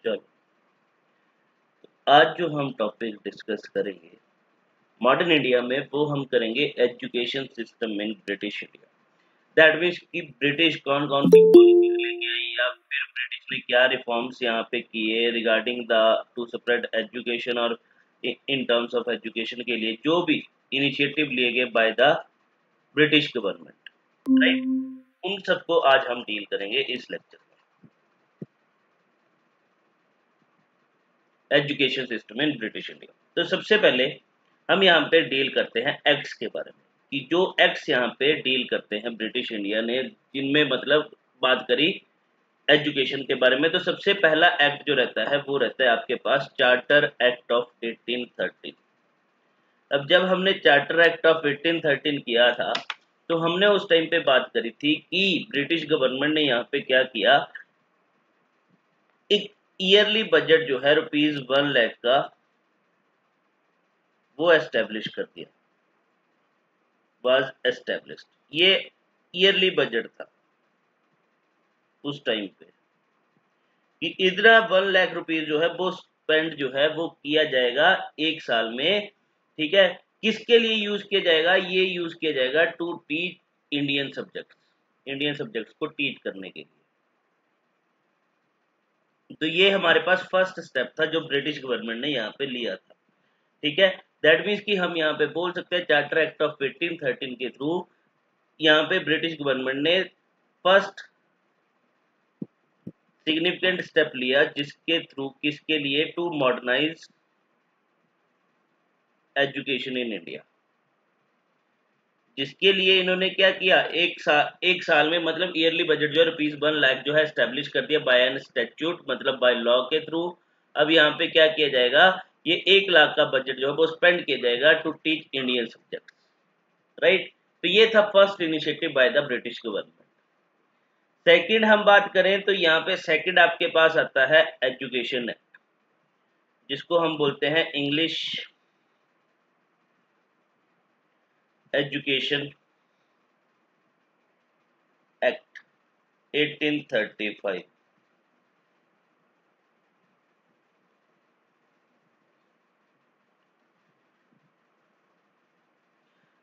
चलो, आज जो हम टॉपिक डिस्कस करेंगे मॉडर्न इंडिया में, वो हम करेंगे education system in British India. That means कि ब्रिटिश कौन कौन सी पॉलिसीज लेके आई, या फिर ब्रिटिश ने क्या रिफॉर्म्स यहाँ पे किए regarding the two spread education, और इन टर्म्स ऑफ एजुकेशन के लिए जो भी इनिशिएटिव लिए गए by the British government, right, उन सबको आज हम डील करेंगे इस लेक्चर में। Education system in British India. तो सबसे पहले हम यहाँ पे डील करते हैं एक्ट्स के बारे में, कि जो एक्ट्स यहाँ पे डील करते हैं ब्रिटिश इंडिया ने, जिनमें मतलब बात करी एजुकेशन के बारे में। तो सबसे पहला एक्ट जो रहता है वो रहता है आपके पास चार्टर एक्ट ऑफ 1813। अब जब हमने चार्टर एक्ट ऑफ 1813 किया था, तो हमने उस टाइम पे बात करी थी कि ब्रिटिश गवर्नमेंट ने यहाँ पे क्या किया, एक ईयरली बजट जो है ₹1,00,000 का वो एस्टेब्लिश कर दिया, वाज एस्टेब्लिश्ड। ये ईयरली बजट था उस टाइम पे, कि इतना ₹1,00,000 जो है वो स्पेंड जो है वो किया जाएगा एक साल में। ठीक है, किसके लिए यूज किया जाएगा? ये यूज किया जाएगा to teach Indian subjects, Indian subjects को टीच करने के लिए। तो ये हमारे पास फर्स्ट स्टेप था जो ब्रिटिश गवर्नमेंट ने यहाँ पे लिया था। ठीक है, दैट मीन्स कि हम यहाँ पे बोल सकते हैं चार्टर एक्ट ऑफ 1813 के थ्रू यहाँ पे ब्रिटिश गवर्नमेंट ने फर्स्ट सिग्निफिकेंट स्टेप लिया, जिसके थ्रू किसके लिए, to modernize education in India. जिसके लिए इन्होंने क्या किया, एक साल में मतलब ईयरली बजट जो है ₹1,00,000 जो है एस्टेब्लिश कर दिया बाय एन स्टैट्यूट, मतलब बाय लॉ के थ्रू। अब यहाँ पे क्या किया जाएगा, ये 1,00,000 का बजट जो है वो स्पेंड किया जाएगा to teach Indian subject, right. तो ये था first initiative by the British government. Second हम बात करें तो यहाँ पे सेकंड आपके पास आता है एजुकेशन एक्ट, जिसको हम बोलते हैं इंग्लिश एजुकेशन एक्ट 1835।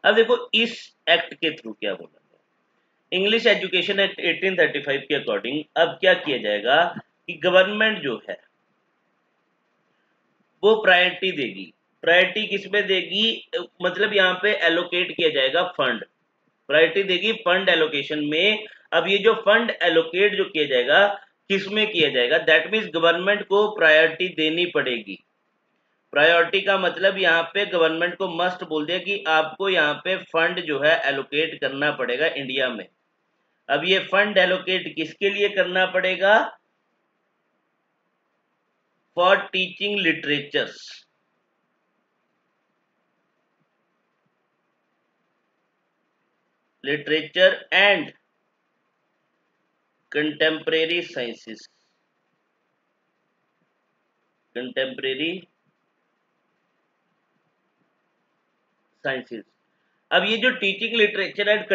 अब देखो इस एक्ट के थ्रू क्या बोला गया, इंग्लिश एजुकेशन एक्ट 1835 के अकॉर्डिंग अब क्या किया जाएगा कि गवर्नमेंट जो है वो प्रायोरिटी देगी। प्रायोरिटी किसमें देगी, मतलब यहाँ पे एलोकेट किया जाएगा फंड, प्रायोरिटी देगी फंड एलोकेशन में। अब ये जो फंड एलोकेट जो किया जाएगा, किसमें किया जाएगा, दैट मीन्स गवर्नमेंट को प्रायोरिटी देनी पड़ेगी। प्रायोरिटी का मतलब यहाँ पे गवर्नमेंट को मस्ट बोल दिया कि आपको यहाँ पे फंड जो है एलोकेट करना पड़ेगा इंडिया में। अब ये फंड एलोकेट किसके लिए करना पड़ेगा, for teaching literatures, literature and contemporary sciences, contemporary sciences. अब ये जो teaching literature and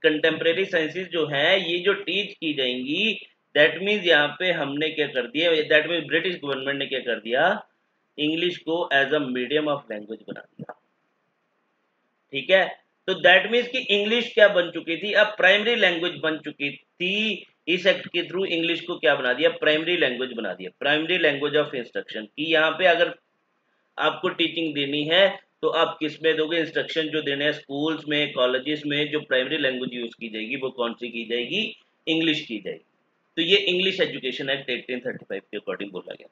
contemporary sciences जो है, ये जो टीच की जाएंगी, दैट मीन्स यहाँ पे हमने क्या कर दिया, दैट मीन्स ब्रिटिश गवर्नमेंट ने क्या कर दिया, इंग्लिश को as a medium of language बना दिया। ठीक है, तो दैट मीन्स कि इंग्लिश क्या बन चुकी थी, अब प्राइमरी लैंग्वेज बन चुकी थी। इस एक्ट के थ्रू इंग्लिश को क्या बना दिया, प्राइमरी लैंग्वेज बना दिया, प्राइमरी लैंग्वेज ऑफ इंस्ट्रक्शन। की यहाँ पे अगर आपको टीचिंग देनी है तो आप किस में दोगे, इंस्ट्रक्शन जो देने हैं स्कूल्स में, कॉलेजेस में, जो प्राइमरी लैंग्वेज यूज की जाएगी वो कौन सी की जाएगी, इंग्लिश की जाएगी। तो ये इंग्लिश एजुकेशन एक्ट 1835 के अकॉर्डिंग बोला गया।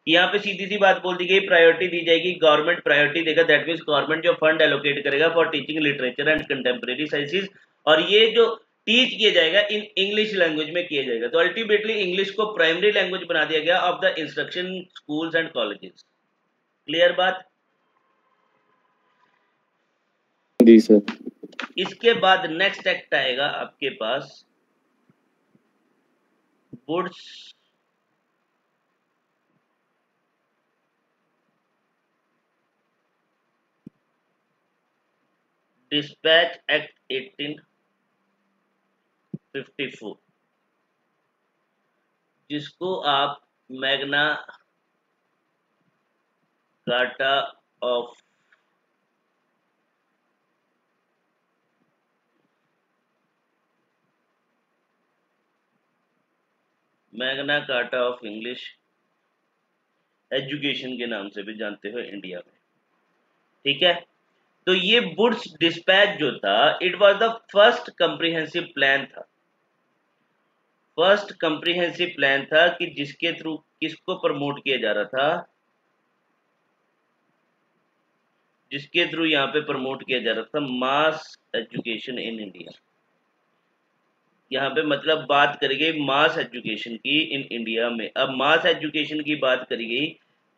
यहाँ पे सीधी सी बात बोल दी गई, प्रायोरिटी दी जाएगी, गवर्नमेंट प्रायोरिटी देगा, दैट मीन्स गवर्नमेंट जो फंड एलोकेट करेगा for teaching literature and contemporary sciences, और ये जो टीच किया जाएगा इन इंग्लिश लैंग्वेज में किया जाएगा। तो अल्टीमेटली इंग्लिश को प्राइमरी लैंग्वेज बना दिया गया of the instruction schools and colleges. Clear बात? जी सर। इसके बाद नेक्स्ट एक्ट आएगा आपके पास वुड्स डिस्पैच एक्ट 1854, जिसको आप Magna carta of Magna carta of English education के नाम से भी जानते हो इंडिया में। ठीक है, तो ये वुड्स डिस्पैच जो था, it was the first comprehensive plan था। फर्स्ट कम्प्रिहेंसिव प्लान था कि जिसके थ्रू किसको प्रमोट किया जा रहा था, जिसके थ्रू यहाँ पे प्रमोट किया जा रहा था मास एजुकेशन इन इंडिया। यहाँ पे मतलब बात करी गई मास एजुकेशन की इन इंडिया में। अब मास एजुकेशन की बात करी गई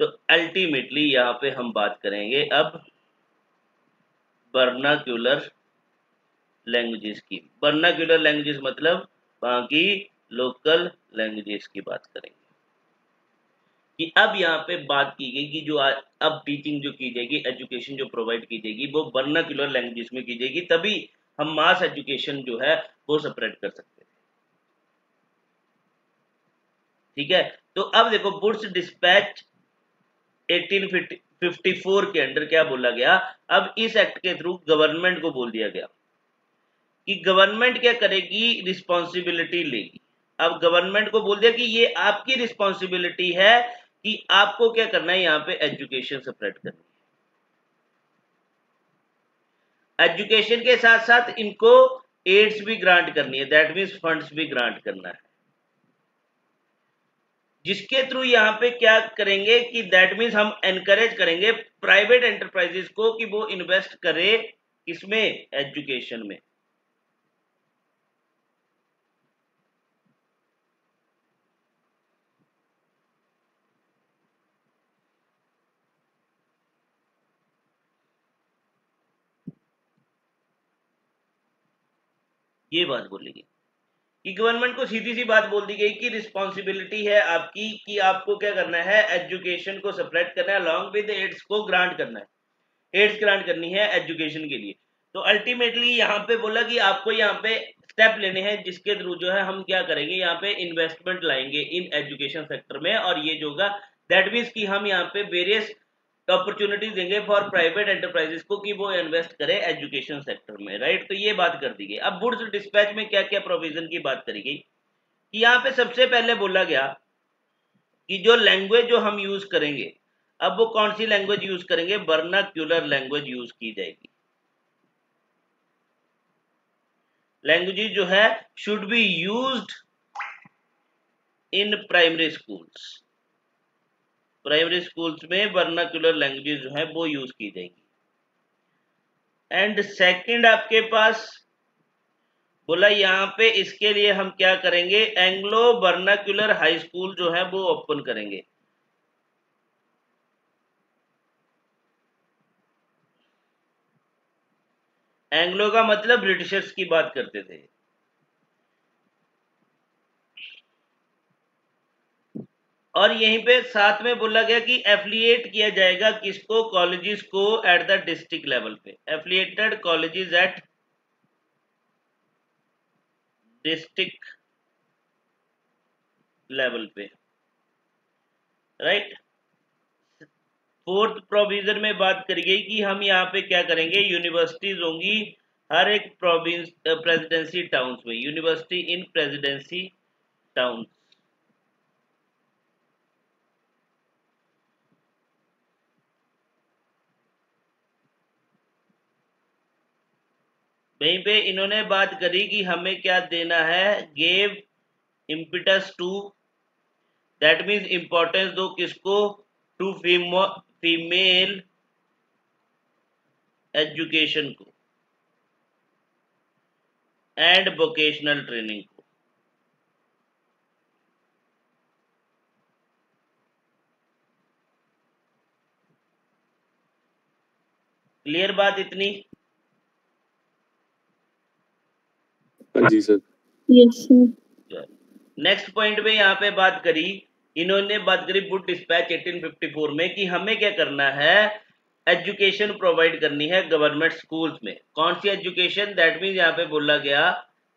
तो अल्टीमेटली यहाँ पे हम बात करेंगे अब वर्नाक्यूलर लैंग्वेजेस की। वर्नाक्यूलर लैंग्वेजेस मतलब वहाँ की लोकल लैंग्वेजेस की बात करेंगे कि अब यहाँ पे बात की गई कि जो अब टीचिंग जो की जाएगी, एजुकेशन जो प्रोवाइड की जाएगी वो वर्नाक्यूलर लैंग्वेजेस में की जाएगी, तभी हम मास एजुकेशन जो है वो सेपरेट कर सकते हैं। ठीक है, तो अब देखो वुड्स डिस्पैच 1854 के अंडर क्या बोला गया, अब इस एक्ट के थ्रू गवर्नमेंट को बोल दिया गया कि गवर्नमेंट क्या करेगी, रिस्पॉन्सिबिलिटी लेगी। अब गवर्नमेंट को बोल दिया कि ये आपकी रिस्पॉन्सिबिलिटी है कि आपको क्या करना है, यहाँ पे एजुकेशन सेपरेट करनी है। एजुकेशन के साथ साथ इनको एड्स भी ग्रांट करनी है, दैट मीन्स फंड्स भी ग्रांट करना है, जिसके थ्रू यहाँ पे क्या करेंगे कि दैट मीन्स हम एनकरेज करेंगे प्राइवेट एंटरप्राइजेस को कि वो इन्वेस्ट करे इसमें, एजुकेशन में। ये बात बोली गई कि गवर्नमेंट को सीधी सी बात बोल दी गई कि रिस्पॉन्सिबिलिटी है आपकी कि आपको क्या करना है, एजुकेशन को सेपरेट करना है, अलॉन्ग विद एड्स को ग्रांट करना है, एड्स ग्रांट करनी है एजुकेशन के लिए। तो अल्टीमेटली यहाँ पे बोला कि आपको यहाँ पे स्टेप लेने हैं जिसके थ्रू जो है हम क्या करेंगे, यहाँ पे इन्वेस्टमेंट लाएंगे इन एजुकेशन सेक्टर में, और ये जो होगा दैट मीन्स कि हम यहाँ पे वेरियस अपॉर्चुनिटीज देंगे फॉर प्राइवेट एंटरप्राइजेस को कि वो इन्वेस्ट करें एजुकेशन सेक्टर में, राइट। तो ये बात कर दी गई। अब वुड्स डिस्पैच में क्या क्या प्रोविजन की बात करी गई कि यहाँ पे सबसे पहले बोला गया कि जो लैंग्वेज जो हम यूज करेंगे, अब वो कौन सी लैंग्वेज यूज करेंगे, वर्नाक्यूलर लैंग्वेज यूज की जाएगी। लैंग्वेज जो है should be used in primary schools, primary schools में वर्नाक्यूलर लैंग्वेज जो है वो यूज की जाएगी। एंड सेकंड आपके पास बोला यहाँ पे इसके लिए हम क्या करेंगे, एंग्लो वर्नाक्यूलर हाई स्कूल जो है वो ओपन करेंगे। एंग्लो का मतलब ब्रिटिशर्स की बात करते थे। और यहीं पे साथ में बोला गया कि एफिलिएट किया जाएगा किसको, कॉलेजेस को एट द डिस्ट्रिक्ट लेवल पे, affiliated colleges at district level पे, राइट। फोर्थ प्रोविजन में बात करी गई कि हम यहाँ पे क्या करेंगे, यूनिवर्सिटीज होंगी हर एक प्रोविंस प्रेसिडेंसी टाउन्स में, यूनिवर्सिटी इन प्रेसिडेंसी टाउन। वहीं पे इन्होंने बात करी कि हमें क्या देना है, gave impetus to, that means importance दो किसको, टू फीमेल एजुकेशन को एंड वोकेशनल ट्रेनिंग को। क्लियर बात इतनी? हाँ जी sir. Yes sir. Next point में यहाँ पे बात करी, इन्होंने बात करी वुड डिस्पैच 1854 में कि हमें क्या करना है, एजुकेशन प्रोवाइड करनी है गवर्नमेंट स्कूल्स में। कौन सी एजुकेशन, दैट मीन्स यहाँ पे बोला गया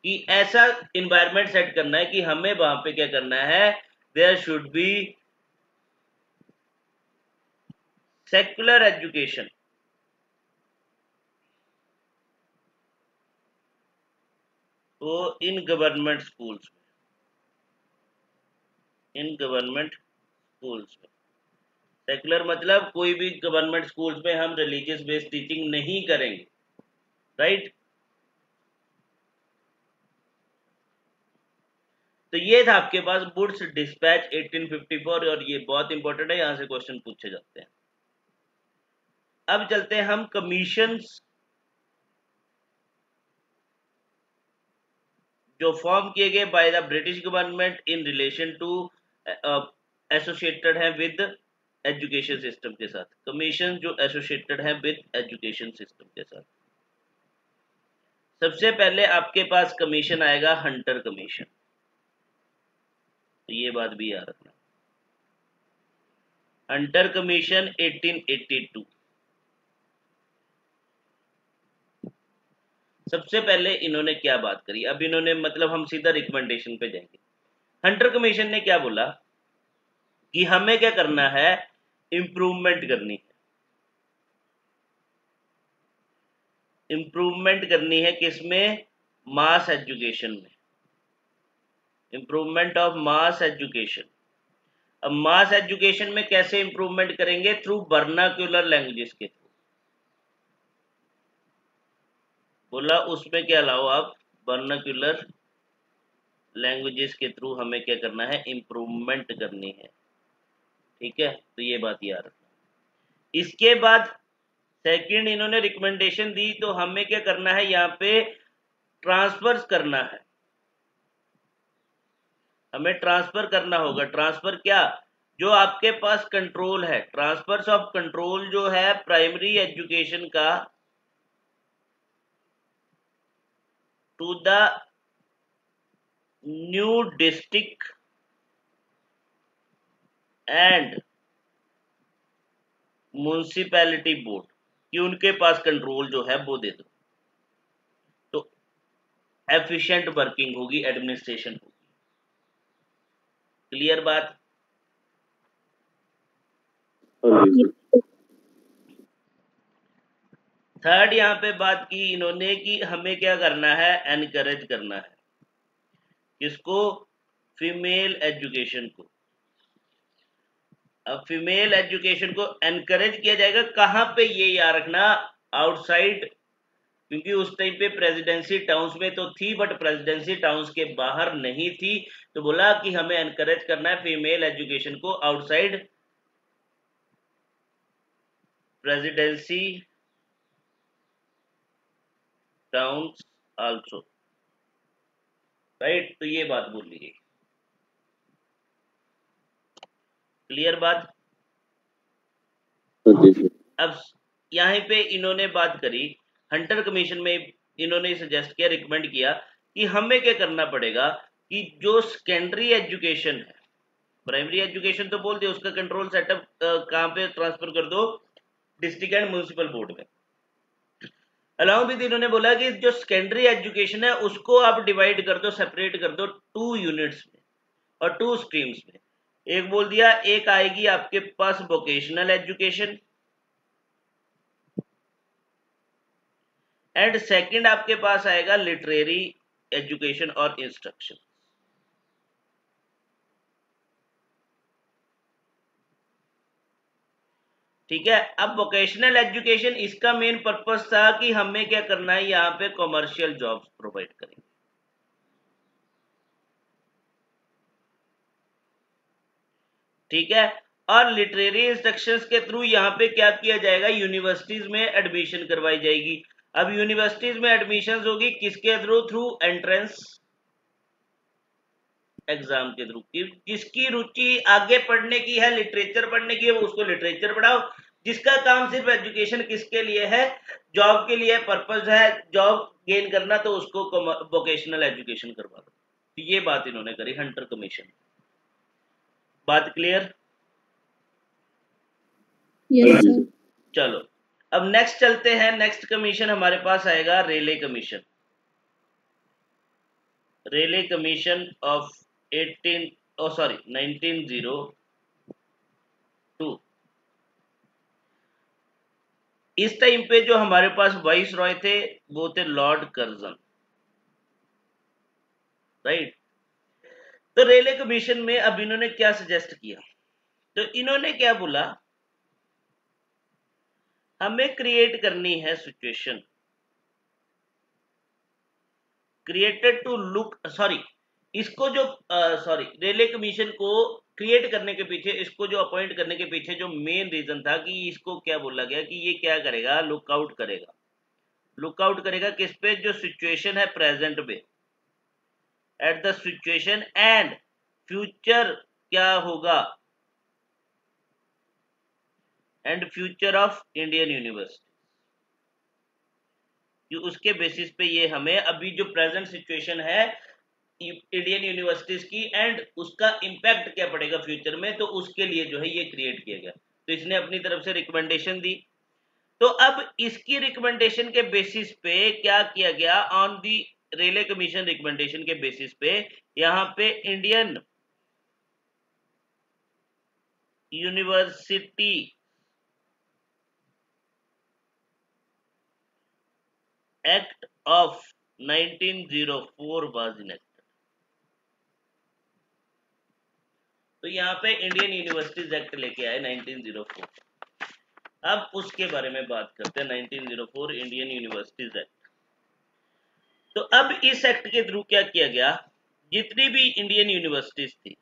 कि ऐसा इन्वायरमेंट सेट करना है कि हमें वहां पे क्या करना है, there should be secular education, तो इन गवर्नमेंट स्कूल्स में, इन गवर्नमेंट स्कूल्स में, सेक्युलर मतलब कोई भी गवर्नमेंट स्कूल्स में हम रिलीजियस बेस्ड टीचिंग नहीं करेंगे, राइट। तो ये था आपके पास वुड्स डिस्पैच 1854, और ये बहुत इंपॉर्टेंट है, यहां से क्वेश्चन पूछे जाते हैं। अब चलते हैं हम कमीशंस जो फॉर्म किए गए by the British government in relation to associated है विद एजुकेशन सिस्टम के साथ, कमीशन जो एसोसिएटेड है विद एजुकेशन सिस्टम के साथ। सबसे पहले आपके पास कमीशन आएगा हंटर कमीशन, तो ये बात भी याद रखना। हंटर कमीशन 1882, सबसे पहले इन्होंने क्या बात करी, अब इन्होंने मतलब हम सीधा रिकमेंडेशन पे जाएंगे। हंटर कमीशन ने क्या बोला कि हमें क्या करना है, इंप्रूवमेंट करनी है, इंप्रूवमेंट करनी है किसमें, मास एजुकेशन में, इंप्रूवमेंट ऑफ मास एजुकेशन। अब मास एजुकेशन में कैसे इंप्रूवमेंट करेंगे, थ्रू वर्नाक्युलर लैंग्वेजेस के थ्रू, बोला उसमें क्या लाओ आप, वर्नाक्युलर लैंग्वेजेस के थ्रू हमें क्या करना है, इंप्रूवमेंट करनी है, ठीक है। तो ये बात याद रखना। इसके बाद सेकंड इन्होंने रिकमेंडेशन दी, तो हमें क्या करना है, यहाँ पे ट्रांसफर करना है, हमें ट्रांसफर करना होगा। ट्रांसफर क्या, जो आपके पास कंट्रोल है, ट्रांसफर्स ऑफ कंट्रोल जो है प्राइमरी एजुकेशन का to the new district and municipality board, कि उनके पास कंट्रोल जो है वो दे दो, तो एफिशिएंट वर्किंग होगी, एडमिनिस्ट्रेशन होगी। क्लियर बात। हाँ जी सर। थर्ड यहाँ पे बात की इन्होंने कि हमें क्या करना है, एनकरेज करना है, किसको, फीमेल एजुकेशन को। अब फीमेल एजुकेशन को एनकरेज किया जाएगा कहाँ पे, ये याद रखना, आउटसाइड, क्योंकि उस टाइम पे प्रेसिडेंसी टाउन्स में तो थी, बट प्रेसिडेंसी टाउन्स के बाहर नहीं थी, तो बोला कि हमें एनकरेज करना है फीमेल एजुकेशन को outside presidency towns also, right. तो ये बात बोल ली गई, क्लियर बात। हाँ जी सर। अब यहाँ पे इन्होंने बात करी, हंटर कमीशन में इन्होंने सजेस्ट किया, रिकमेंड किया कि हमें क्या करना पड़ेगा, कि जो सेकेंडरी एजुकेशन है, प्राइमरी एजुकेशन तो बोल दिया, उसका कंट्रोल सेटअप कहाँ पे ट्रांसफर कर दो, डिस्ट्रिक्ट एंड म्युनिसिपल बोर्ड में। अलाउ विद इन्होंने बोला कि जो सेकेंडरी एजुकेशन है उसको आप डिवाइड कर दो, सेपरेट कर दो 2 यूनिट्स में और 2 स्ट्रीम्स में। एक बोल दिया, एक आएगी आपके पास वोकेशनल एजुकेशन, एंड सेकंड आपके पास आएगा लिटरेरी एजुकेशन और इंस्ट्रक्शन। ठीक है। अब वोकेशनल एजुकेशन, इसका मेन पर्पस था कि हमें क्या करना है, यहाँ पे कॉमर्शियल जॉब्स प्रोवाइड करेंगे, ठीक है। और लिटरेरी इंस्ट्रक्शंस के थ्रू यहाँ पे क्या किया जाएगा, यूनिवर्सिटीज में एडमिशन करवाई जाएगी। अब यूनिवर्सिटीज में एडमिशन होगी किसके थ्रू, थ्रू एंट्रेंस एग्जाम के थ्रू। जिसकी रुचि आगे पढ़ने की है, लिटरेचर पढ़ने की है, वो उसको लिटरेचर पढ़ाओ। जिसका काम सिर्फ एजुकेशन किसके लिए है, जॉब के लिए पर्पस है, जॉब गेन करना, तो उसको वोकेशनल एजुकेशन करवा दो। तो ये बात इन्होंने करी हंटर कमीशन। बात क्लियर। Yes, sir. चलो अब नेक्स्ट चलते हैं, नेक्स्ट कमीशन हमारे पास आएगा रेले कमीशन। Rayleigh commission of 1902। इस टाइम पे जो हमारे पास वाइस रॉय थे वो थे लॉर्ड कर्जन, राइट। तो रेले कमीशन में अब इन्होंने क्या सजेस्ट किया, तो इन्होंने क्या बोला, हमें क्रिएट करनी है situation created to look, sorry, इसको जो सॉरी रेले कमीशन को क्रिएट करने के पीछे, इसको जो अपॉइंट करने के पीछे जो मेन रीजन था कि इसको क्या बोला गया कि ये क्या करेगा, लुकआउट करेगा। लुकआउट करेगा किस पे, जो सिचुएशन है प्रेजेंट पे, at the situation and future क्या होगा, and future of Indian university, कि उसके बेसिस पे ये हमें अभी जो प्रेजेंट सिचुएशन है इंडियन यूनिवर्सिटीज की एंड उसका इंपैक्ट क्या पड़ेगा फ्यूचर में, तो उसके लिए जो है ये क्रिएट किया गया। तो इसने अपनी तरफ से रिकमेंडेशन दी। तो अब इसकी रिकमेंडेशन के बेसिस पे क्या किया गया, on the Rayleigh commission recommendation के बेसिस पे यहाँ पे Indian university act of 1904 was enacted. तो यहाँ पे इंडियन यूनिवर्सिटीज एक्ट लेके आए 1904। अब उसके बारे में बात करते हैं, 1904 इंडियन यूनिवर्सिटीज एक्ट। तो अब इस एक्ट के थ्रू क्या किया गया, जितनी भी इंडियन यूनिवर्सिटीज थी,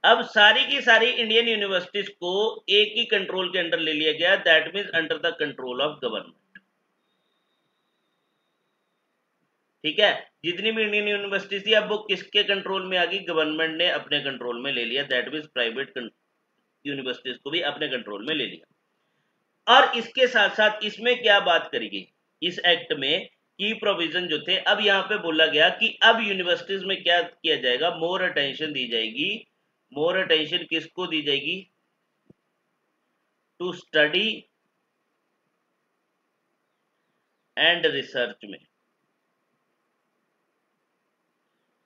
अब सारी की सारी इंडियन यूनिवर्सिटीज को एक ही कंट्रोल के अंडर ले लिया गया, that means under the control of government. ठीक है, जितनी भी इंडियन यूनिवर्सिटीज थी अब वो किसके कंट्रोल में आ गई, गवर्नमेंट ने अपने कंट्रोल में ले लिया, दैट मींस प्राइवेट यूनिवर्सिटीज को भी अपने कंट्रोल में ले लिया। और इसके साथ साथ इसमें क्या बात करी गई, इस एक्ट में की प्रोविजन जो थे, अब यहाँ पे बोला गया कि अब यूनिवर्सिटीज में क्या किया जाएगा, मोर अटेंशन दी जाएगी। मोर अटेंशन किसको दी जाएगी, टू स्टडी एंड रिसर्च में।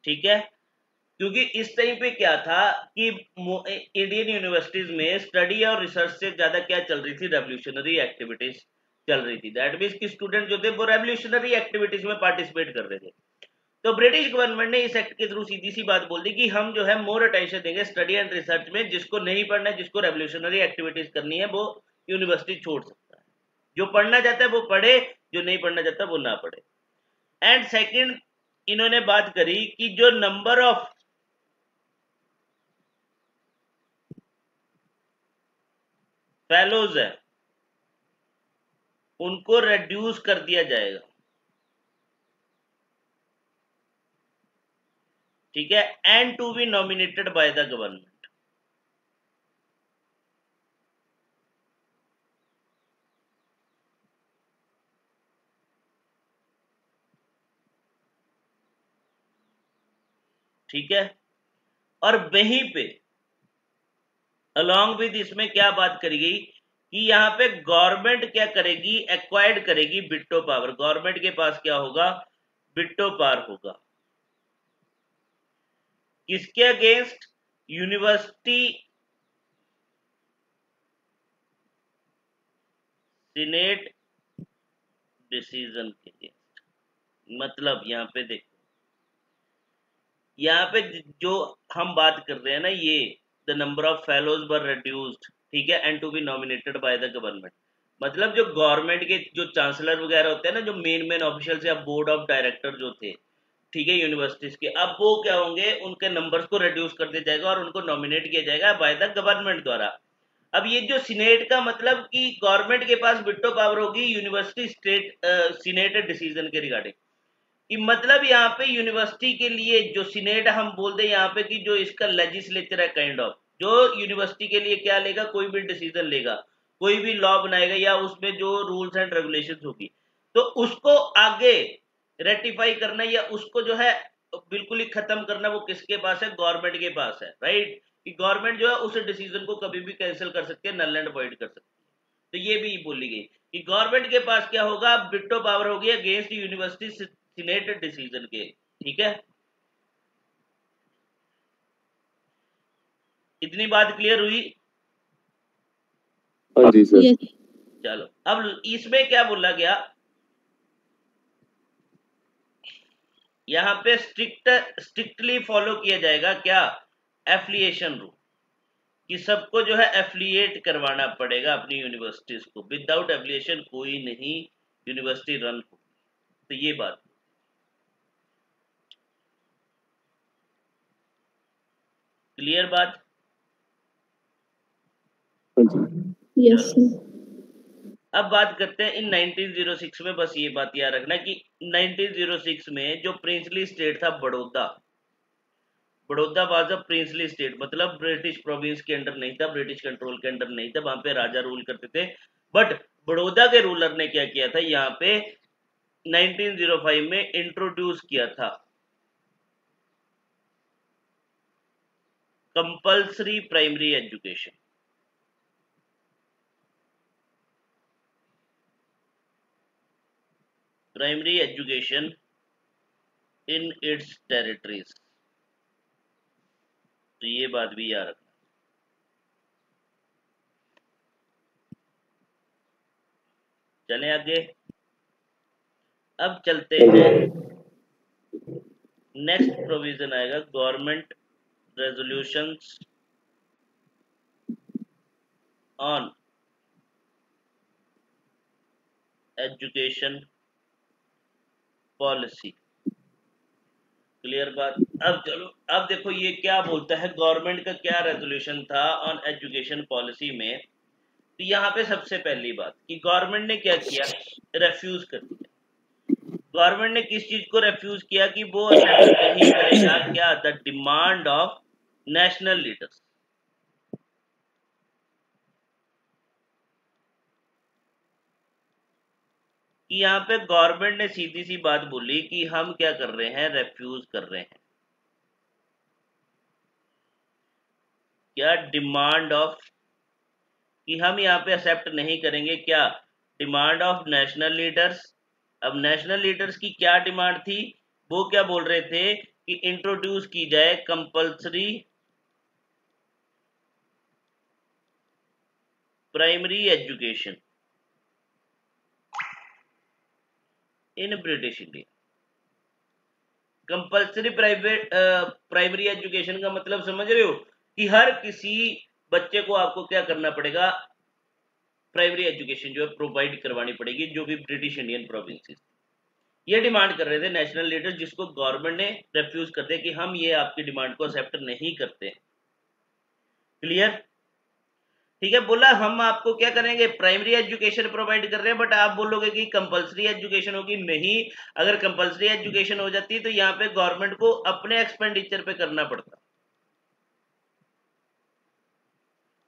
ठीक है, क्योंकि इस टाइम पे क्या था कि इंडियन यूनिवर्सिटीज में स्टडी और रिसर्च से ज्यादा क्या चल रही थी, रेवोल्यूशनरी एक्टिविटीज चल रही थी। दैट मींस कि स्टूडेंट जो थे वो रेवोल्यूशनरी एक्टिविटीज में पार्टिसिपेट कर रहे थे। तो ब्रिटिश गवर्नमेंट ने इस एक्ट के थ्रू सीधी सी बात बोल दी कि हम जो है मोर अटेंशन देंगे स्टडी एंड रिसर्च में, जिसको नहीं पढ़ना है, जिसको रेवोल्यूशनरी एक्टिविटीज करनी है, वो यूनिवर्सिटी छोड़ सकता है। जो पढ़ना चाहता है वो पढ़े, जो नहीं पढ़ना चाहता वो ना पढ़े। एंड सेकंड इन्होंने बात करी कि जो नंबर ऑफ फेलोज है उनको रेड्यूस कर दिया जाएगा। ठीक है, and to be nominated by the government. ठीक है, और वहीं पे अलोंग विद इसमें क्या बात करी गई कि यहाँ पे गवर्नमेंट क्या करेगी, एक्वायर्ड करेगी बिट्टो पावर। गवर्नमेंट के पास क्या होगा, बिट्टो पावर होगा। किसके अगेंस्ट, यूनिवर्सिटी सीनेट डिसीजन के अगेंस्ट। मतलब यहाँ पे देखो, यहाँ पे जो हम बात कर रहे हैं ना, ये the number of fellows were reduced, ठीक है, and to be nominated by the government. मतलब जो गवर्नमेंट के जो चांसलर वगैरह होते हैं ना, जो मेन ऑफिशियल्स या बोर्ड ऑफ डायरेक्टर जो थे, ठीक है, यूनिवर्सिटीज के, अब वो क्या होंगे, उनके नंबर्स को रिड्यूस कर दिया जाएगा और उनको नॉमिनेट किया जाएगा बाय द गवर्नमेंट द्वारा। अब ये जो सीनेट का मतलब कि गवर्नमेंट के पास विटो पावर होगी यूनिवर्सिटी स्टेट सीनेट डिसीजन के रिगार्डिंग, कि मतलब यहाँ पे यूनिवर्सिटी के लिए जो सीनेट हम बोलते हैं यहाँ पे कि जो इसका लेजिस्लेचर है काइंड ऑफ, जो यूनिवर्सिटी के लिए क्या लेगा, कोई भी डिसीजन लेगा, कोई भी लॉ बनाएगा या उसमें जो रूल्स एंड रेगुलेशंस होगी, तो उसको आगे रेटिफाई करना या उसको जो है बिल्कुल ही खत्म करना, वो किसके पास है, गवर्नमेंट के पास है, राइट। कि गवर्नमेंट जो है उस डिसीजन को कभी भी कैंसिल कर सकती है, नल एंड वॉइड कर सकती है। तो ये भी बोली गई कि गवर्नमेंट के पास क्या होगा, बिट्टो पावर होगी अगेंस्ट यूनिवर्सिटी सीनेट डिसीजन के। ठीक है, इतनी बात क्लियर हुई। हाँ जी सर। Yes. चलो अब इसमें क्या बोला गया, यहाँ पे स्ट्रिक्टली फॉलो किया जाएगा क्या, एफिलिएशन रूल, कि सबको जो है एफिलिएट करवाना पड़ेगा अपनी यूनिवर्सिटीज को, विदाउट एफिलिएशन कोई नहीं यूनिवर्सिटी रन हो। तो ये बात क्लियर बात। हाँ जी। Yes sir. अब बात करते हैं इन 1906 में, बस ये बात याद रखना कि 1906 में जो प्रिंसली स्टेट था Baroda, Baroda was a princely state, मतलब ब्रिटिश प्रोविंस के अंडर नहीं था, ब्रिटिश कंट्रोल के अंडर नहीं था, वहां पे राजा रूल करते थे। बट बड़ौदा के रूलर ने क्या किया था, यहाँ पे 1905 में इंट्रोड्यूस किया था compulsory primary education. Primary education in its territories, तो ये बात भी याद रखना। चलें आगे, अब चलते हैं, नेक्स्ट प्रोविजन आएगा government resolutions on education policy. Clear बात। अब चलो, अब देखो ये क्या बोलता है, गवर्नमेंट का क्या रेजोल्यूशन था ऑन एजुकेशन पॉलिसी में। तो यहाँ पे सबसे पहली बात कि गवर्नमेंट ने क्या किया, रेफ्यूज कर दिया। गवर्नमेंट ने किस चीज को रेफ्यूज किया, कि वो एक्सेप्ट नहीं करेगा क्या, the demand of national leaders. कि यहाँ पे गवर्नमेंट ने सीधी सी बात बोली कि हम क्या कर रहे हैं, रेफ्यूज कर रहे हैं क्या, डिमांड ऑफ, कि हम यहाँ पे एक्सेप्ट नहीं करेंगे क्या, डिमांड ऑफ नेशनल लीडर्स। अब नेशनल लीडर्स की क्या डिमांड थी, वो क्या बोल रहे थे कि इंट्रोड्यूस की जाए compulsory primary education in British India. Compulsory primary education का मतलब समझ रहे हो, कि हर किसी बच्चे को आपको क्या करना पड़ेगा, प्राइमरी एजुकेशन जो है प्रोवाइड करवानी पड़ेगी, जो भी ब्रिटिश इंडियन प्रोविंसेस। ये डिमांड कर रहे थे नेशनल लीडर, जिसको गवर्नमेंट ने रेफ्यूज कर दिया कि हम ये आपकी डिमांड को एक्सेप्ट नहीं करते। क्लियर। ठीक है, बोला हम आपको क्या करेंगे, प्राइमरी एजुकेशन प्रोवाइड कर रहे हैं, बट आप बोलोगे कि कंपलसरी एजुकेशन होगी, नहीं। अगर कंपलसरी एजुकेशन हो जाती तो यहाँ पे गवर्नमेंट को अपने एक्सपेंडिचर पे करना पड़ता,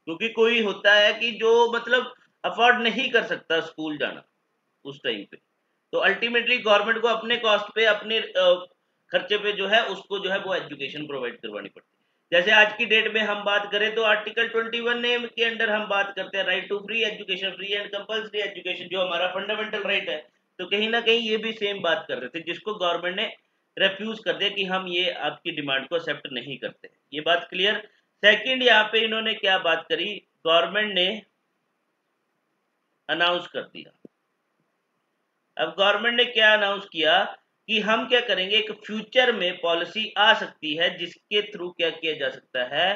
क्योंकि कोई होता है कि जो मतलब अफोर्ड नहीं कर सकता स्कूल जाना उस टाइम पे, तो अल्टीमेटली गवर्नमेंट को अपने कॉस्ट पे, अपने खर्चे पे जो है उसको जो है वो एजुकेशन प्रोवाइड करवानी पड़ती है। जैसे आज की डेट में हम बात करें तो आर्टिकल 21 ने के अंडर हम बात करते हैं right to free education, free and compulsory education, जो हमारा फंडामेंटल राइट है। तो कहीं ना कहीं ये भी सेम बात कर रहे थे, जिसको गवर्नमेंट ने रेफ्यूज कर दिया कि हम ये आपकी डिमांड को एक्सेप्ट नहीं करते। ये बात क्लियर। सेकंड, यहाँ पे इन्होंने क्या बात करी, गवर्नमेंट ने अनाउंस कर दिया। अब गवर्नमेंट ने क्या अनाउंस किया कि हम क्या करेंगे, एक फ्यूचर में पॉलिसी आ सकती है जिसके थ्रू क्या किया जा सकता है,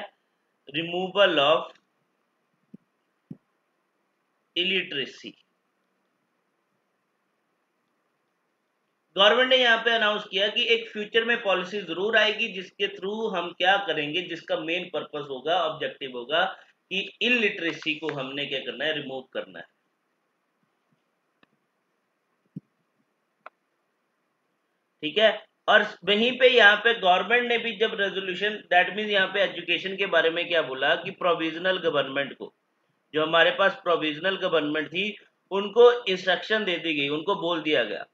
रिमूवल ऑफ इलिटरेसी। गवर्नमेंट ने यहाँ पे अनाउंस किया कि एक फ्यूचर में पॉलिसी जरूर आएगी जिसके थ्रू हम क्या करेंगे, जिसका मेन पर्पस होगा, ऑब्जेक्टिव होगा कि इलिटरेसी को हमने क्या करना है, रिमूव करना है। ठीक है। और वहीं पे यहाँ पे गवर्नमेंट ने भी जब रेजोल्यूशन, दैट मीन यहाँ पे एजुकेशन के बारे में क्या बोला कि प्रोविजनल गवर्नमेंट को, जो हमारे पास प्रोविजनल गवर्नमेंट थी, उनको इंस्ट्रक्शन दे दी गई, उनको बोल दिया गया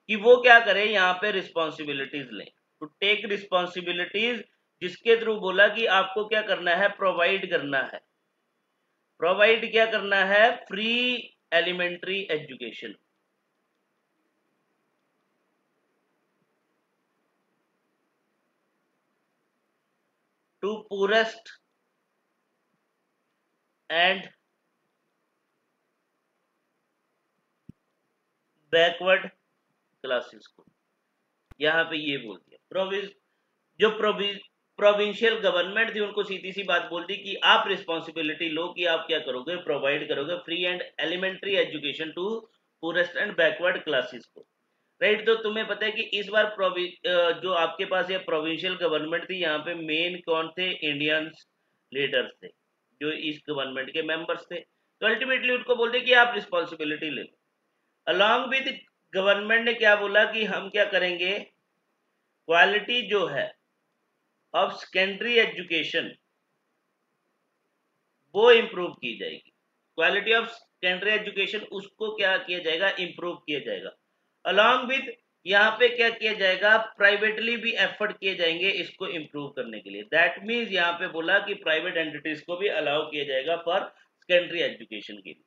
कि वो क्या करें, यहाँ पे रिस्पॉन्सिबिलिटीज लें, टू टेक रिस्पॉन्सिबिलिटीज, जिसके थ्रू बोला कि आपको क्या करना है, प्रोवाइड करना है, प्रोवाइड क्या करना है, free elementary education to purest and backward classes को। यहाँ पे ये बोल दिया जो प्रोविंशियल गवर्नमेंट थी उनको सीधी सी बात बोल दी कि आप रिस्पॉन्सिबिलिटी लो कि आप क्या करोगे, प्रोवाइड करोगे free and elementary education to poorest and backward classes को, राइट। तो तुम्हें पता है कि इस बार जो आपके पास ये प्रोविंशियल गवर्नमेंट थी, यहाँ पे मेन कौन थे, इंडियंस लीडर्स थे जो इस गवर्नमेंट के मेंबर्स थे। तो अल्टीमेटली उनको बोलते कि आप रिस्पॉन्सिबिलिटी ले लो। अलॉन्ग विद गवर्नमेंट ने क्या बोला कि हम क्या करेंगे, क्वालिटी जो है ऑफ सेकेंडरी एजुकेशन वो इम्प्रूव की जाएगी। क्वालिटी ऑफ सेकेंडरी एजुकेशन उसको क्या किया जाएगा, इम्प्रूव किया जाएगा। अलॉन्ग विद यहाँ पे क्या किया जाएगा, प्राइवेटली भी एफर्ट किए जाएंगे इसको इम्प्रूव करने के लिए। दैट मीन्स यहाँ पे बोला कि प्राइवेट एंटिटीज को भी अलाउ किया जाएगा फॉर सेकेंडरी एजुकेशन के लिए।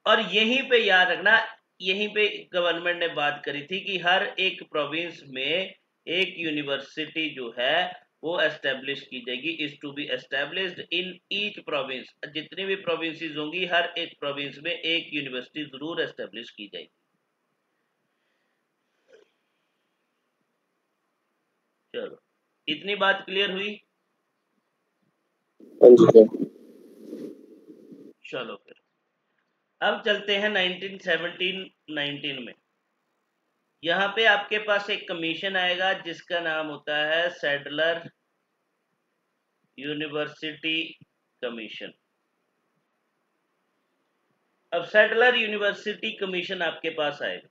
और यहीं पे याद रखना, यहीं पे गवर्नमेंट ने बात करी थी कि हर एक प्रोविंस में एक यूनिवर्सिटी जो है वो एस्टेब्लिश की जाएगी, is to be established in each province. जितनी भी प्रोविंसेस होंगी हर एक प्रोविंस में एक यूनिवर्सिटी जरूर एस्टेब्लिश की जाएगी। चलो इतनी बात क्लियर हुई। हाँ जी सर। चलो फिर अब चलते हैं 1917-19 में। यहाँ पे आपके पास एक कमीशन आएगा जिसका नाम होता है सैडलर यूनिवर्सिटी कमीशन। अब सैडलर यूनिवर्सिटी कमीशन आपके पास आएगा।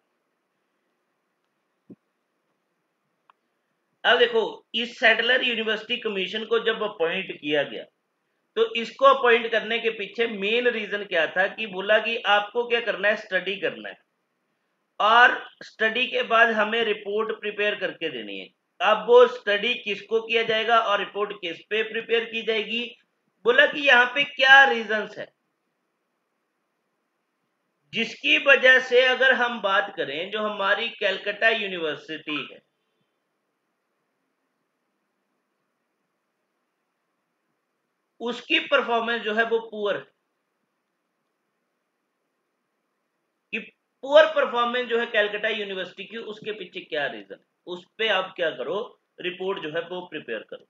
अब देखो इस सैडलर यूनिवर्सिटी कमीशन को जब अपॉइंट किया गया तो इसको अपॉइंट करने के पीछे मेन रीजन क्या था कि बोला कि आपको क्या करना है, स्टडी करना है और स्टडी के बाद हमें रिपोर्ट प्रिपेयर करके देनी है। अब वो स्टडी किसको किया जाएगा और रिपोर्ट किस पे प्रिपेयर की जाएगी, बोला कि यहाँ पे क्या रीजंस है जिसकी वजह से अगर हम बात करें जो हमारी कैलकाटा यूनिवर्सिटी है उसकी परफॉर्मेंस जो है वो पुअर है। कि पुअर परफॉर्मेंस जो है कैलकाटा यूनिवर्सिटी की, उसके पीछे क्या रीजन है, उस पे आप क्या करो, रिपोर्ट जो है वो प्रिपेयर करो।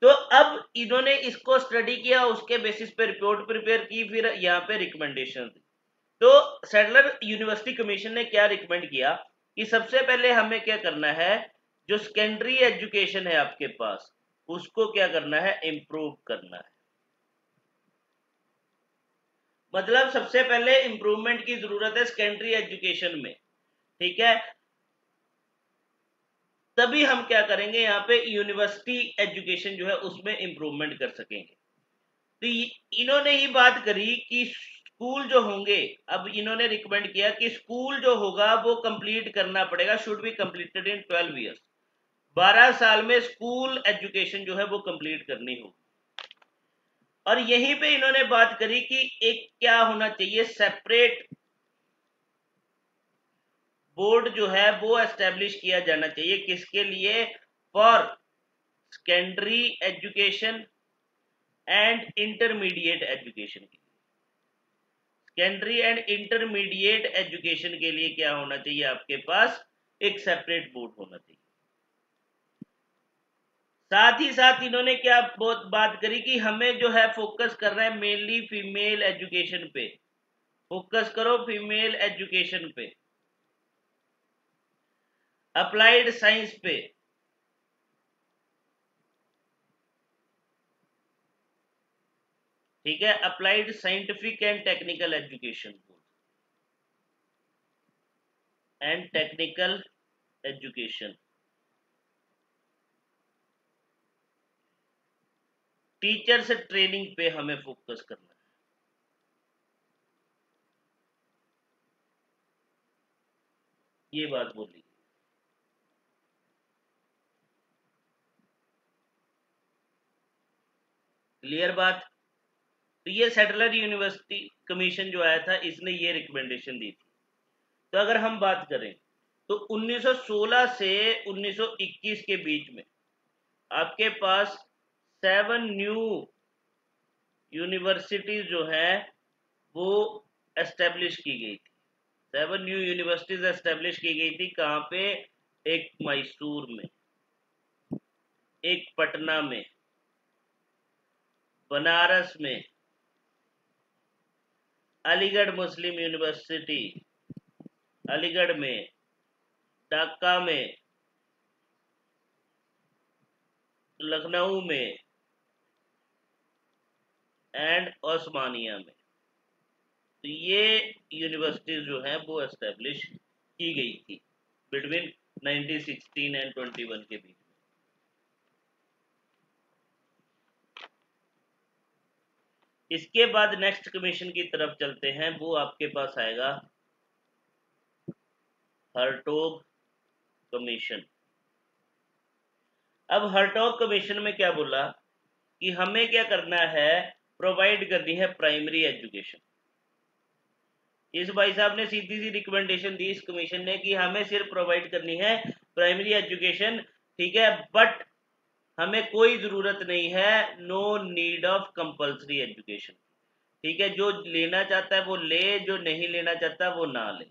तो अब इन्होंने इसको स्टडी किया, उसके बेसिस पे रिपोर्ट प्रिपेयर की, फिर यहाँ पे रिकमेंडेशन दी। तो सैडलर यूनिवर्सिटी कमीशन ने क्या रिकमेंड किया कि सबसे पहले हमें क्या करना है, जो सेकेंडरी एजुकेशन है आपके पास उसको क्या करना है, इंप्रूव करना है। मतलब सबसे पहले इंप्रूवमेंट की जरूरत है सेकेंडरी एजुकेशन में, ठीक है। तभी हम क्या करेंगे, यहाँ पे यूनिवर्सिटी एजुकेशन जो है उसमें इंप्रूवमेंट कर सकेंगे। तो इन्होंने ही बात करी कि स्कूल जो होंगे, अब इन्होंने रिकमेंड किया कि स्कूल जो होगा वो कंप्लीट करना पड़ेगा, should be completed in 12 years. 12 साल में स्कूल एजुकेशन जो है वो कंप्लीट करनी होगी। और यहीं पे इन्होंने बात करी कि एक क्या होना चाहिए, सेपरेट बोर्ड जो है वो एस्टेब्लिश किया जाना चाहिए, किसके लिए, for secondary education and intermediate education के लिए। सेकेंडरी एंड इंटरमीडिएट एजुकेशन के लिए क्या होना चाहिए, आपके पास एक सेपरेट बोर्ड होना चाहिए। साथ ही साथ इन्होंने क्या बहुत बात करी कि हमें जो है फोकस करना है मेनली फीमेल एजुकेशन पे, फोकस करो फीमेल एजुकेशन पे, अप्लाइड साइंस पे, ठीक है, applied scientific and technical education and technical education. Teacher से ट्रेनिंग पे हमें फोकस करना है। ये बात बोली, क्लियर बात। तो ये सेटलर यूनिवर्सिटी कमीशन जो आया था इसने ये रिकमेंडेशन दी थी। तो अगर हम बात करें तो 1916 से 1921 के बीच में आपके पास 7 न्यू यूनिवर्सिटीज जो है वो एस्टेब्लिश की गई थी, 7 न्यू यूनिवर्सिटीज एस्टेब्लिश की गई थी। कहाँ पे? एक मैसूर में, एक पटना में, बनारस में, अलीगढ़ मुस्लिम यूनिवर्सिटी अलीगढ़ में, ढाका में, लखनऊ में एंड ओस्मानिया में। तो ये यूनिवर्सिटीज जो हैं वो एस्टेब्लिश की गई थी बिटवीन 1916 एंड 21 के बीच में। इसके बाद नेक्स्ट कमीशन की तरफ चलते हैं, वो आपके पास आएगा हर्टोग कमीशन। अब हर्टोग कमीशन में क्या बोला कि हमें क्या करना है, प्रोवाइड करनी है प्राइमरी एजुकेशन। इस भाई साहब ने सीधी सी रिकमेंडेशन दी इस कमीशन ने कि हमें सिर्फ प्रोवाइड करनी है प्राइमरी एजुकेशन, ठीक है, बट हमें कोई जरूरत नहीं है, no need of compulsory education, ठीक है, जो लेना चाहता है वो ले, जो नहीं लेना चाहता वो ना ले,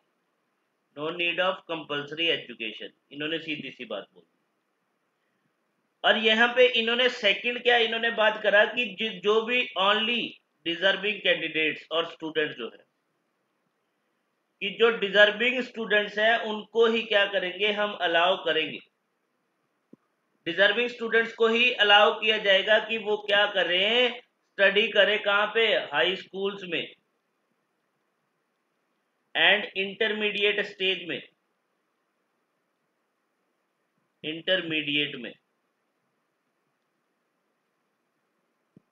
no need of compulsory education, इन्होंने सीधी सी बात बोली। और यहाँ पे इन्होंने सेकंड क्या इन्होंने बात करा कि जो भी ओनली डिजर्विंग कैंडिडेट्स और स्टूडेंट्स जो है, कि जो डिजर्विंग स्टूडेंट्स हैं उनको ही क्या करेंगे, हम अलाउ करेंगे, डिजर्विंग स्टूडेंट्स को ही अलाउ किया जाएगा कि वो क्या करें, स्टडी करें, कहाँ पे, हाई स्कूल्स में एंड इंटरमीडिएट स्टेज में, इंटरमीडिएट में,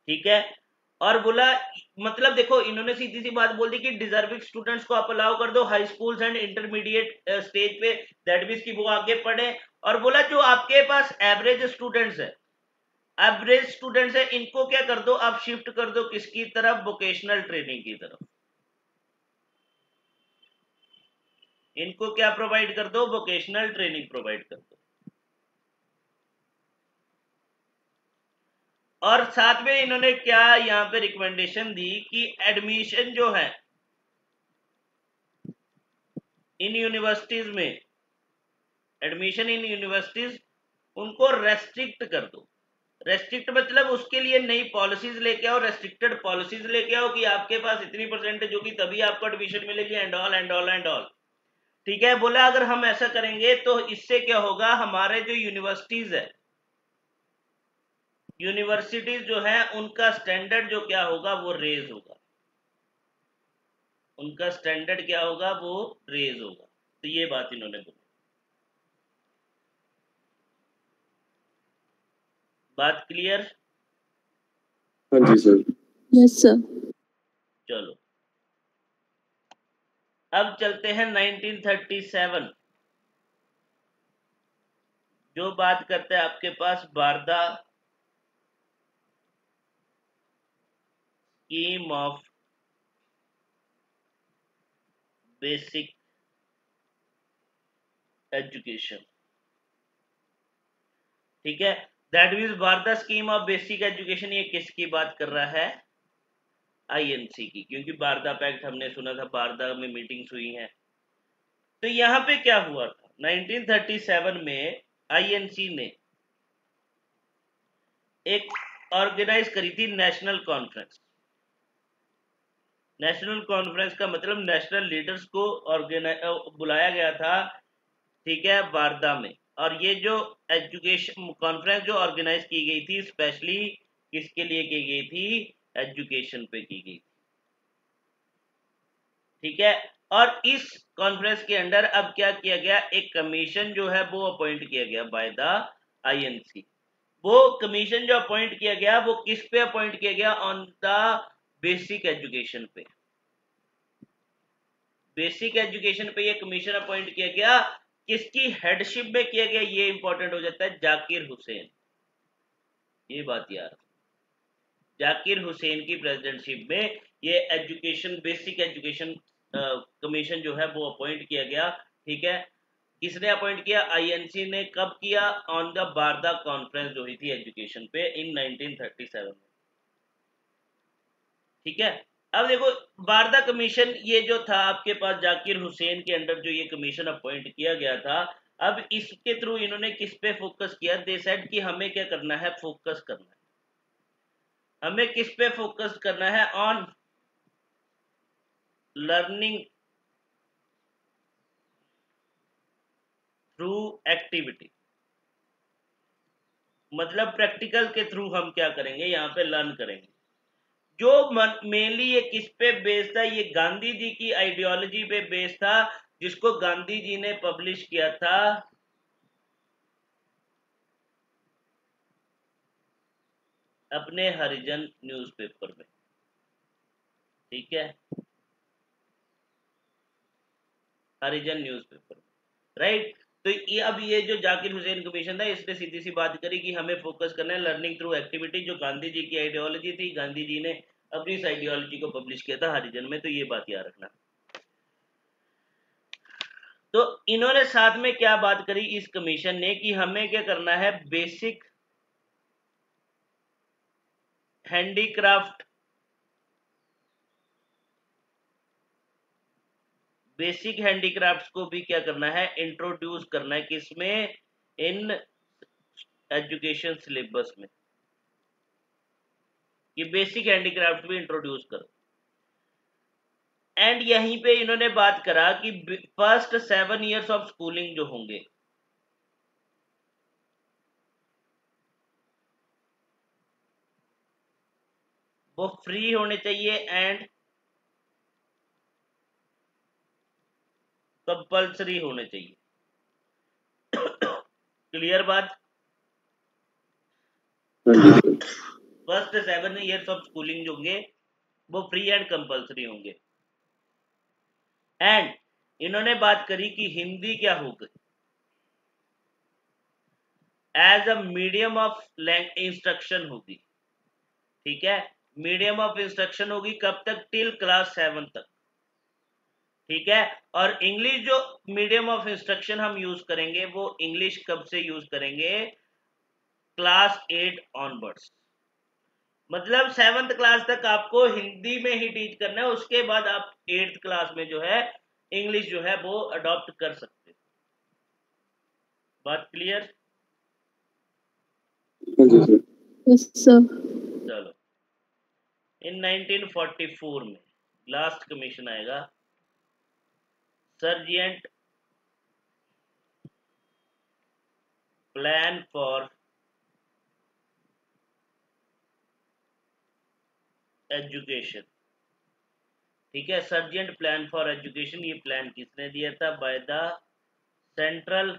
ठीक है। और बोला, मतलब देखो इन्होंने सीधी सी बात बोल दी कि डिजर्विंग स्टूडेंट्स को आप अलाउ कर दो high schools and intermediate stage पे, दैट मींस कि वो आगे पढ़े। और बोला जो आपके पास एवरेज स्टूडेंट्स है, एवरेज स्टूडेंट्स है, इनको क्या कर दो, आप शिफ्ट कर दो किसकी तरफ, वोकेशनल ट्रेनिंग की तरफ, इनको क्या प्रोवाइड कर दो, वोकेशनल ट्रेनिंग प्रोवाइड कर दो। और साथ में इन्होंने क्या यहां पे रिकमेंडेशन दी कि एडमिशन जो है इन यूनिवर्सिटीज में, एडमिशन इन यूनिवर्सिटीज उनको रेस्ट्रिक्ट कर दो। रेस्ट्रिक्ट मतलब उसके लिए नई पॉलिसीज लेके आओ, रेस्ट्रिक्टेड पॉलिसीज लेके आओ कि आपके पास इतनी परसेंटेज होगी तभी आपको एडमिशन मिलेगी, and all and all and all, ठीक है। बोला अगर हम ऐसा करेंगे तो इससे क्या होगा, हमारे जो यूनिवर्सिटीज है, यूनिवर्सिटीज जो है उनका स्टैंडर्ड जो क्या होगा वो रेज होगा, उनका स्टैंडर्ड क्या होगा, वो रेज होगा। तो ये बात इन्होंने बोली। बात क्लियर? हाँ जी सर। Yes sir. चलो अब चलते हैं 1937, जो बात करते हैं आपके पास Wardha scheme of basic education, ठीक है। That means Wardha scheme of basic education, ये किसकी बात कर रहा है, आईएनसी की, क्योंकि बारदा पैक्ट हमने सुना था, बारदा में मीटिंग्स हुई हैं। तो यहां पे क्या हुआ था, 1937 में आईएनसी ने एक ऑर्गेनाइज करी थी नेशनल कॉन्फ्रेंस। नेशनल कॉन्फ्रेंस का मतलब नेशनल लीडर्स को बुलाया गया था, ठीक है, वार्धा में। और ये जो एजुकेशन कॉन्फ्रेंस जो ऑर्गेनाइज की गई थी, स्पेशली किसके लिए की गई थी, एजुकेशन पे की गई, ठीक है। और इस कॉन्फ्रेंस के अंडर अब क्या किया गया, एक कमीशन जो है वो अपॉइंट किया गया बाय द आईएनसी। वो कमीशन जो अपॉइंट किया गया वो किस पे अपॉइंट किया गया, ऑन द बेसिक एजुकेशन पे, बेसिक एजुकेशन पे ये कमीशन अपॉइंट किया गया। किसकी हेडशिप में किया गया, ये इंपॉर्टेंट हो जाता है, जाकिर हुसैन, ये बात यार, जाकिर हुसैन की प्रेसिडेंटशिप में ये एजुकेशन बेसिक एजुकेशन कमीशन जो है वो अपॉइंट किया गया, ठीक है। किसने अपॉइंट किया, आईएनसी ने। कब किया, ऑन द बारदा कॉन्फ्रेंस जो हुई थी एजुकेशन पे इन 1937 में, ठीक है। अब देखो वारदा कमीशन, ये जो था आपके पास जाकिर हुसैन के अंडर जो ये कमीशन अपॉइंट किया गया था, अब इसके थ्रू इन्होंने किस पे फोकस किया? दे सेड कि हमें क्या करना है? फोकस करना है। हमें किस पे फोकस करना है? ऑन लर्निंग थ्रू एक्टिविटी, मतलब प्रैक्टिकल के थ्रू हम क्या करेंगे? यहाँ पे लर्न करेंगे। जो मेनली ये किस पे बेस्ड था? ये गांधी जी की आइडियोलॉजी पे बेस्ड था, जिसको गांधी जी ने पब्लिश किया था अपने हरिजन न्यूज़पेपर में। ठीक है, हरिजन न्यूज़पेपर में, राइट। तो ये अब ये जो जाकिर हुसैन कमीशन था, इसने सीधी सी बात करी कि हमें फोकस करना है लर्निंग थ्रू एक्टिविटी, जो गांधी जी की आइडियोलॉजी थी। गांधी जी ने अपनी इस आइडियोलॉजी को पब्लिश किया था हरिजन में, तो ये बात याद रखना। तो इन्होंने साथ में क्या बात करी इस कमीशन ने, कि हमें क्या करना है? बेसिक हैंडीक्राफ्ट, बेसिक हैंडीक्राफ्ट्स को भी क्या करना है? इंट्रोड्यूस करना है। किसमें? इन एजुकेशन सिलेबस में, ये बेसिक हैंडीक्राफ्ट भी इंट्रोड्यूस करो। एंड यहीं पे इन्होंने बात करा कि फर्स्ट 7 इयर्स ऑफ स्कूलिंग जो होंगे, वो फ्री होने चाहिए एंड कंपल्सरी होने चाहिए। क्लियर बात? हाँ जी sir. First 7 years of schooling जो होंगे वो फ्री एंड कंपल्सरी होंगे। एंड इन्होंने बात करी कि हिंदी क्या होगी? As a medium of instruction होगी। ठीक है, मीडियम ऑफ इंस्ट्रक्शन होगी कब तक? टिल क्लास 7 तक। ठीक है, और इंग्लिश जो मीडियम ऑफ इंस्ट्रक्शन हम यूज करेंगे, वो इंग्लिश कब से यूज करेंगे? Class 8 onwards. मतलब 7th क्लास तक आपको हिंदी में ही टीच करना है, उसके बाद आप 8th क्लास में जो है इंग्लिश जो है वो अडॉप्ट कर सकते हो। बात क्लियर? हाँ जी सर। Yes, sir. चलो, इन 1944 में लास्ट कमीशन आएगा, सर्जेंट प्लान फॉर एजुकेशन। ठीक है, सर्जेंट प्लान फॉर एजुकेशन, ये प्लान किसने दिया था? By the central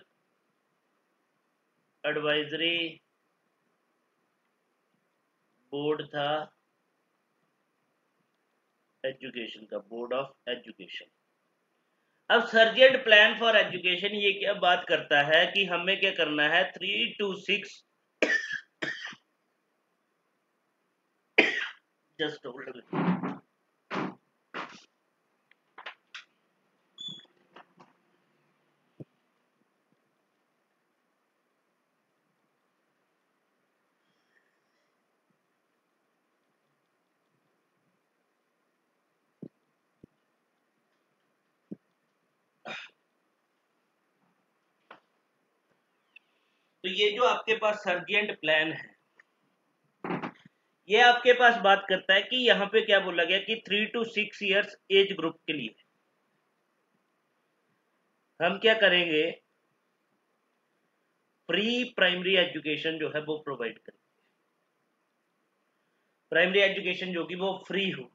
advisory board था एजुकेशन का, बोर्ड ऑफ एजुकेशन। अब सर्जेंट प्लान फॉर एजुकेशन ये क्या बात करता है कि हमें क्या करना है? 3 to 6, जस्ट होल्ड। तो ये जो आपके पास सर्जेंट प्लान है, ये आपके पास बात करता है कि यहाँ पे क्या बोला गया कि 3 to 6 इयर्स एज ग्रुप के लिए हम क्या करेंगे? प्री प्राइमरी एजुकेशन जो है वो प्रोवाइड करेंगे। प्राइमरी एजुकेशन जो कि वो फ्री हो।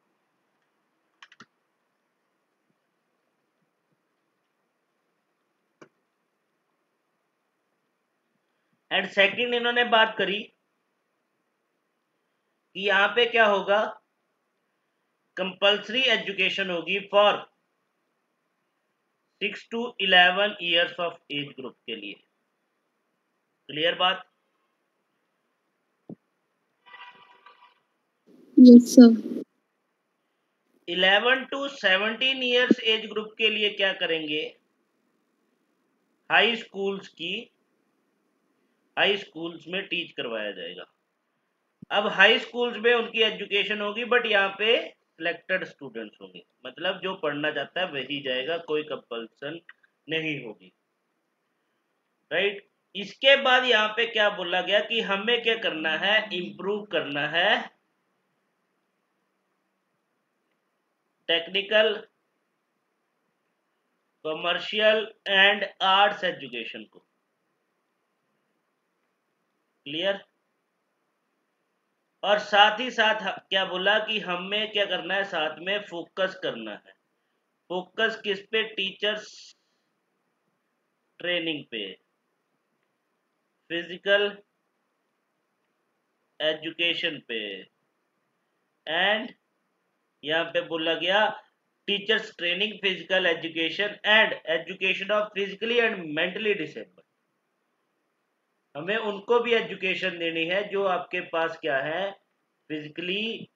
एंड सेकंड इन्होंने बात करी कि यहाँ पे क्या होगा? कंपल्सरी एजुकेशन होगी for 6 to 11 years of age group के लिए। क्लियर बात? Yes, sir. 11 to 17 years age group के लिए क्या करेंगे? हाई स्कूल्स में टीच करवाया जाएगा। अब हाई स्कूल्स में उनकी एजुकेशन होगी, बट यहाँ पे सिलेक्टेड स्टूडेंट्स होंगे, मतलब जो पढ़ना चाहता है वही जाएगा, कोई कंपल्सन नहीं होगी, राइट। इसके बाद यहाँ पे क्या बोला गया कि हमें क्या करना है, इम्प्रूव करना है technical, commercial and arts education को। क्लियर। और साथ ही साथ क्या बोला कि हमें क्या करना है, साथ में फोकस करना है। फोकस किस पे, टीचर्स ट्रेनिंग पे, फिजिकल एजुकेशन पे, एंड यहाँ पे बोला गया teachers training, physical education and education of physically and mentally disabled. हमें उनको भी एजुकेशन देनी है जो आपके पास क्या है, फिजिकली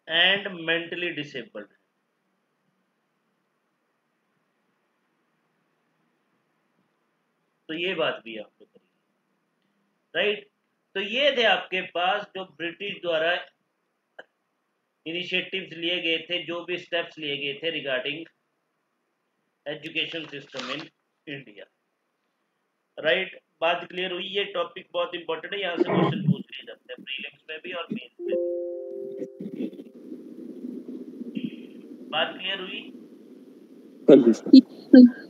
एंड मेंटली डिसेबल्ड। तो ये बात भी आप लोग करिए, राइट। तो ये थे आपके पास जो ब्रिटिश द्वारा इनिशिएटिव्स लिए गए थे, जो भी स्टेप्स लिए गए थे regarding education system in India, right. बात क्लियर हुई। ये टॉपिक बहुत इंपॉर्टेंट है, यहाँ से क्वेश्चन पूछ लिए जाते हैं प्रीलिम्स में भी और मेंस में भी। बात क्लियर हुई? हाँ जी।